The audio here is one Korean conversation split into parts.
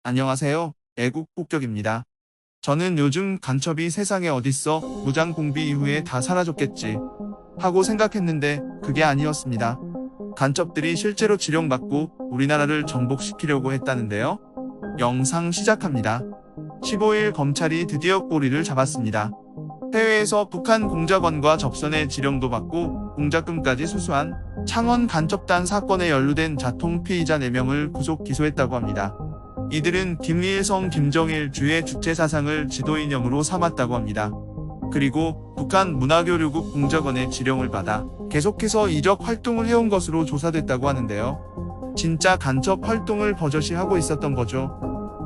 안녕하세요. 애국복격입니다. 저는 요즘 간첩이 세상에 어딨어 무장공비 이후에 다 사라졌겠지 하고 생각했는데 그게 아니었습니다. 간첩들이 실제로 지령받고 우리나라를 정복시키려고 했다는데요. 영상 시작합니다. 15일 검찰이 드디어 꼬리를 잡았습니다. 해외에서 북한 공작원과 접선의 지령도 받고 공작금까지 수수한 창원 간첩단 사건에 연루된 자통 피의자 4명을 구속 기소했다고 합니다. 이들은 김일성, 김정일 주의 주체사상을 지도이념으로 삼았다고 합니다. 그리고 북한 문화교류국 공작원의 지령을 받아 계속해서 이적 활동을 해온 것으로 조사됐다고 하는데요. 진짜 간첩 활동을 버젓이 하고 있었던 거죠.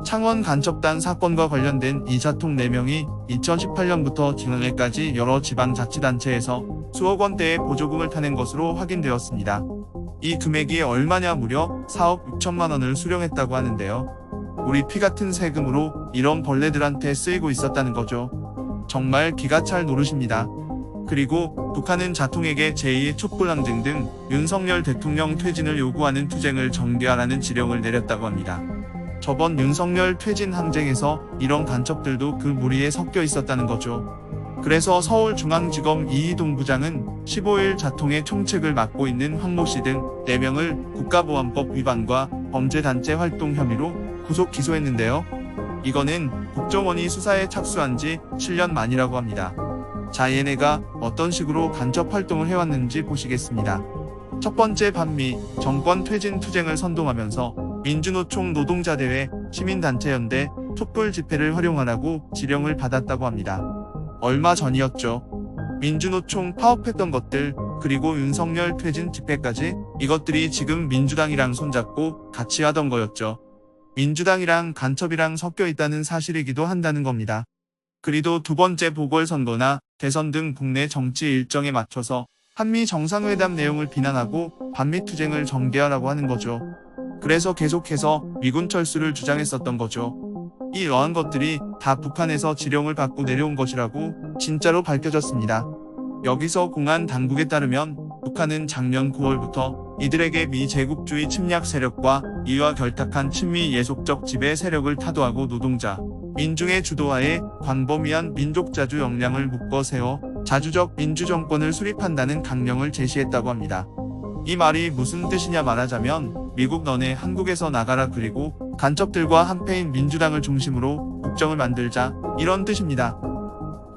창원 간첩단 사건과 관련된 이 자통 4명이 2018년부터 지난해까지 여러 지방자치단체에서 수억 원대의 보조금을 타낸 것으로 확인되었습니다. 이 금액이 얼마냐, 무려 4억 6천만 원을 수령했다고 하는데요. 우리 피 같은 세금으로 이런 벌레들한테 쓰이고 있었다는 거죠. 정말 기가 찰 노릇입니다. 그리고 북한은 자통에게 제2의 촛불항쟁 등 윤석열 대통령 퇴진을 요구하는 투쟁을 전개하라는 지령을 내렸다고 합니다. 저번 윤석열 퇴진 항쟁에서 이런 간첩들도 그 무리에 섞여 있었다는 거죠. 그래서 서울중앙지검 이희동 부장은 15일 자통의 총책을 맡고 있는 황모 씨 등 4명을 국가보안법 위반과 범죄단체 활동 혐의로 구속 기소했는데요. 이거는 국정원이 수사에 착수한 지 7년 만이라고 합니다. 자, 얘네가 어떤 식으로 간첩 활동을 해왔는지 보시겠습니다. 첫 번째, 반미 정권 퇴진 투쟁을 선동하면서 민주노총 노동자대회, 시민단체연대, 촛불 집회를 활용하라고 지령을 받았다고 합니다. 얼마 전이었죠. 민주노총 파업했던 것들, 그리고 윤석열 퇴진 집회까지, 이것들이 지금 민주당이랑 손잡고 같이 하던 거였죠. 민주당이랑 간첩이랑 섞여 있다는 사실이기도 한다는 겁니다. 그리고 두 번째, 보궐선거나 대선 등 국내 정치 일정에 맞춰서 한미 정상회담 내용을 비난하고 반미 투쟁을 전개하라고 하는 거죠. 그래서 계속해서 미군 철수를 주장했었던 거죠. 이러한 것들이 다 북한에서 지령을 받고 내려온 것이라고 진짜로 밝혀졌습니다. 여기서 공안 당국에 따르면 북한은 작년 9월부터 이들에게 미제국주의 침략 세력과 이와 결탁한 친미 예속적 지배 세력을 타도하고 노동자, 민중의 주도하에 광범위한 민족자주 역량을 묶어 세워 자주적 민주정권을 수립한다는 강령을 제시했다고 합니다. 이 말이 무슨 뜻이냐 말하자면 미국 너네 한국에서 나가라, 그리고 간첩들과 한패인 민주당을 중심으로 국정을 만들자, 이런 뜻입니다.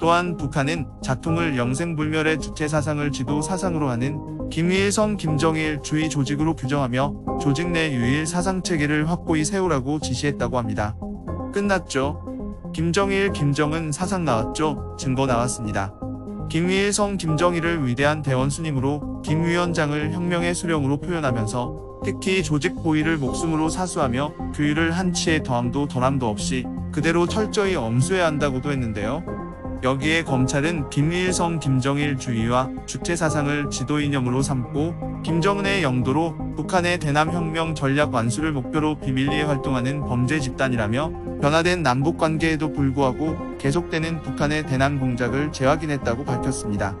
또한 북한은 자통을 영생불멸의 주체사상을 지도사상으로 하는 김일성, 김정일 주의 조직으로 규정하며 조직 내 유일 사상체계를 확고히 세우라고 지시했다고 합니다. 끝났죠. 김정일, 김정은 사상 나왔죠. 증거 나왔습니다. 김일성, 김정일을 위대한 대원수님으로, 김 위원장을 혁명의 수령으로 표현하면서 특히 조직 보위를 목숨으로 사수하며 규율을 한치의 더함도 덜함도 없이 그대로 철저히 엄수해야 한다고도 했는데요. 여기에 검찰은 김일성, 김정일 주의와 주체사상을 지도이념으로 삼고 김정은의 영도로 북한의 대남혁명 전략 완수를 목표로 비밀리에 활동하는 범죄 집단이라며 변화된 남북관계에도 불구하고 계속되는 북한의 대남 공작을 재확인했다고 밝혔습니다.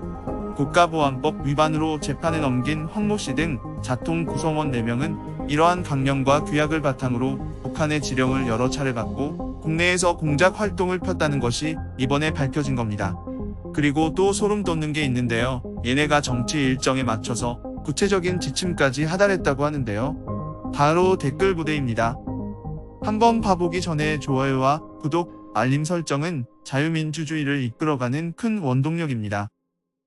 국가보안법 위반으로 재판에 넘긴 황모 씨 등 자통 구성원 4명은 이러한 강령과 규약을 바탕으로 북한의 지령을 여러 차례 받고 국내에서 공작 활동을 폈다는 것이 이번에 밝혀진 겁니다. 그리고 또 소름 돋는 게 있는데요. 얘네가 정치 일정에 맞춰서 구체적인 지침까지 하달했다고 하는데요. 바로 댓글 부대입니다. 한번 봐보기 전에 좋아요와 구독, 알림 설정은 자유민주주의를 이끌어가는 큰 원동력입니다.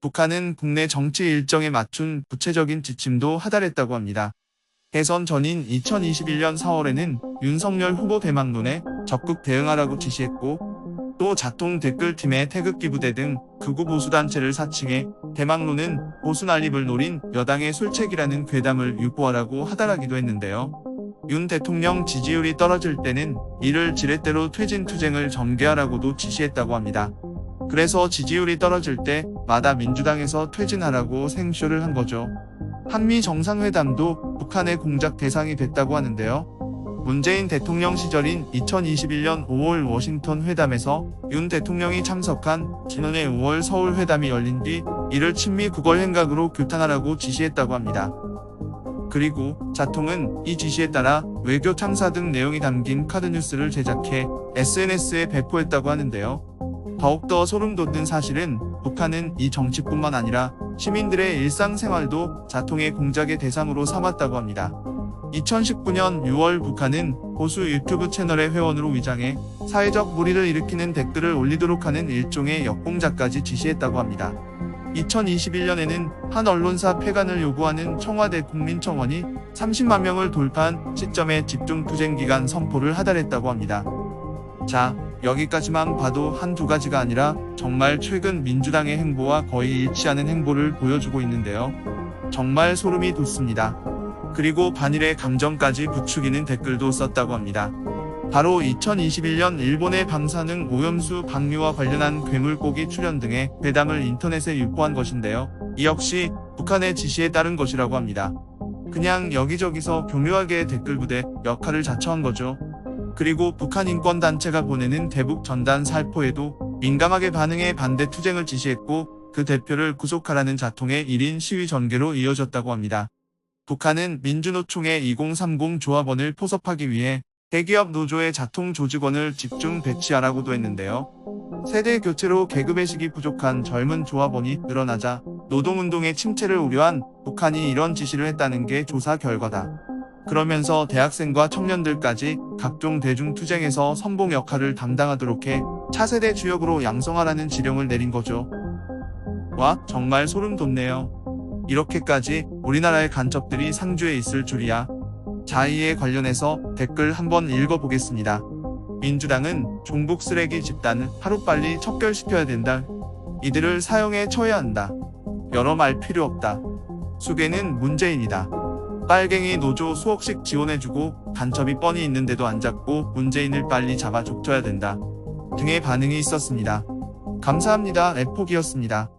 북한은 국내 정치 일정에 맞춘 구체적인 지침도 하달했다고 합니다. 대선 전인 2021년 4월에는 윤석열 후보 대망론에 적극 대응하라고 지시했고, 또 자통 댓글팀의 태극기 부대 등 극우 보수단체를 사칭해 대망론은 보수 난립을 노린 여당의 술책이라는 괴담을 유포하라고 하달하기도 했는데요. 윤 대통령 지지율이 떨어질 때는 이를 지렛대로 퇴진 투쟁을 전개하라고도 지시했다고 합니다. 그래서 지지율이 떨어질 때마다 민주당에서 퇴진하라고 생쇼를 한 거죠. 한미 정상회담도 북한의 공작 대상이 됐다고 하는데요. 문재인 대통령 시절인 2021년 5월 워싱턴 회담에서 윤 대통령이 참석한 지난해 5월 서울 회담이 열린 뒤 이를 친미 국월 행각으로 규탄하라고 지시했다고 합니다. 그리고 자통은 이 지시에 따라 외교 참사 등 내용이 담긴 카드뉴스를 제작해 SNS에 배포했다고 하는데요. 더욱더 소름 돋는 사실은 북한은 이 정치뿐만 아니라 시민들의 일상생활도 자통의 공작의 대상으로 삼았다고 합니다. 2019년 6월 북한은 보수 유튜브 채널의 회원으로 위장해 사회적 물의를 일으키는 댓글을 올리도록 하는 일종의 역공작까지 지시했다고 합니다. 2021년에는 한 언론사 폐간을 요구하는 청와대 국민청원이 30만 명을 돌파한 시점에 집중투쟁기간 선포를 하달했다고 합니다. 자, 여기까지만 봐도 한두 가지가 아니라 정말 최근 민주당의 행보와 거의 일치하는 행보를 보여주고 있는데요. 정말 소름이 돋습니다. 그리고 반일의 감정까지 부추기는 댓글도 썼다고 합니다. 바로 2021년 일본의 방사능 오염수 방류와 관련한 괴물고기 출연 등의 괴담을 인터넷에 유포한 것인데요. 이 역시 북한의 지시에 따른 것이라고 합니다. 그냥 여기저기서 교묘하게 댓글 부대 역할을 자처한 거죠. 그리고 북한 인권단체가 보내는 대북 전단 살포에도 민감하게 반응해 반대 투쟁을 지시했고 그 대표를 구속하라는 자통의 1인 시위 전개로 이어졌다고 합니다. 북한은 민주노총의 2030 조합원을 포섭하기 위해 대기업 노조의 자통 조직원을 집중 배치하라고도 했는데요. 세대 교체로 계급의식이 부족한 젊은 조합원이 늘어나자 노동운동의 침체를 우려한 북한이 이런 지시를 했다는 게 조사 결과다. 그러면서 대학생과 청년들까지 각종 대중투쟁에서 선봉 역할을 담당하도록 해 차세대 주역으로 양성하라는 지령을 내린 거죠. 와, 정말 소름 돋네요. 이렇게까지 우리나라의 간첩들이 상주에 있을 줄이야. 자, 이에 관련해서 댓글 한번 읽어보겠습니다. 민주당은 종북 쓰레기 집단을 하루빨리 척결시켜야 된다. 이들을 사형에 처해야 한다. 여러 말 필요 없다. 수괴는 문재인이다. 빨갱이 노조 수억씩 지원해주고 간첩이 뻔히 있는데도 안 잡고 문재인을 빨리 잡아 족쳐야 된다. 등의 반응이 있었습니다. 감사합니다. 에폭이었습니다.